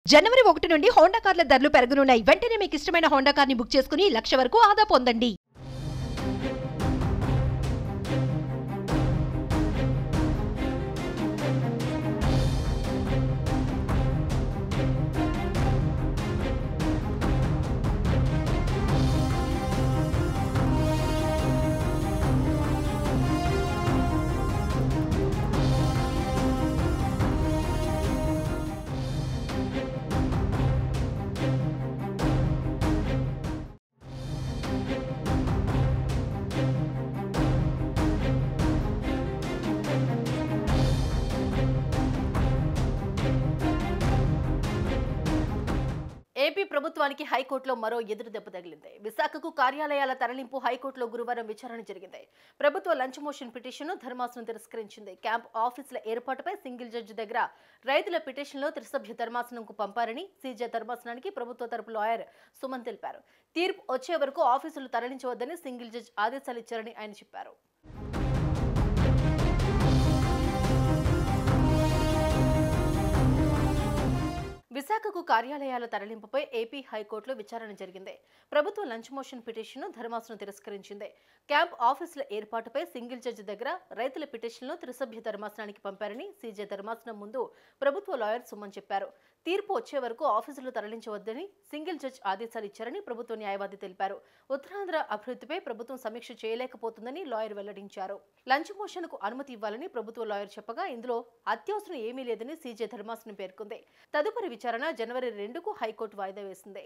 జనవరి 1 నుండి హోండా కార్ల ధరలు పెరగనున్నాయి. వెంటనే మీకు ఇష్టమైన హోండా కార్ని బుక్ చేసుకుని 1,00,000 వరకు ఆదా పొందండి. ఏపీ ప్రభుత్వానికి హైకోర్టులో మరో ఎదురు దెబ్బ తగిలింది. విశాఖకు కార్యాలయాల తరలింపు హైకోర్టులో గురువారం విచారణ జరిగింది. ప్రభుత్వ లంచ్ మోషన్ పిటిషన్ను ధర్మాసనం తిరస్కరించింది. క్యాంప్ ఆఫీసుల ఏర్పాటుపై సింగిల్ జడ్జి దగ్గర రైతుల పిటిషన్లో త్రిసభ్య ధర్మాసనంకు పంపారని సీజే ధర్మాసనానికి ప్రభుత్వ తరపు లాయర్ సుమన్ తెలిపారు. తీర్పు వచ్చే వరకు ఆఫీసులు తరలించవద్దని సింగిల్ జడ్జి ఆదేశాలు ఇచ్చారని ఆయన చెప్పారు. విశాఖకు కార్యాలయాల తరలింపుపై ఏపీ హైకోర్టులో విచారణ జరిగింది. ప్రభుత్వ లంచ్ మోషన్ పిటిషన్ను ధర్మాసనం తిరస్కరించింది. క్యాంప్ ఆఫీసుల ఏర్పాటుపై సింగిల్ జడ్జి దగ్గర రైతుల పిటిషన్ను త్రిసభ్య ధర్మాసనానికి పంపారని సీజే ధర్మాసనం ముందు ప్రభుత్వ లాయర్ సుమన్ చెప్పారు. తీర్పు వచ్చే వరకు ఆఫీసులు తరలించవద్దని సింగిల్ జడ్జి ఆదేశాలు ఇచ్చారని ప్రభుత్వ న్యాయవాది తెలిపారు. ఉత్తరాంధ్ర అభివృద్ధిపై ప్రభుత్వం సమీక్ష చేయలేకపోతుందని లాయర్ వెల్లడించారు. లంచ్ మోషన్కు అనుమతి ఇవ్వాలని ప్రభుత్వ లాయర్ చెప్పగా ఇందులో అత్యవసరం ఏమీ లేదని సీజే ధర్మాసనం పేర్కొంది. తదుపరి విచారణ జనవరి 2కు హైకోర్టు వాయిదా వేసింది.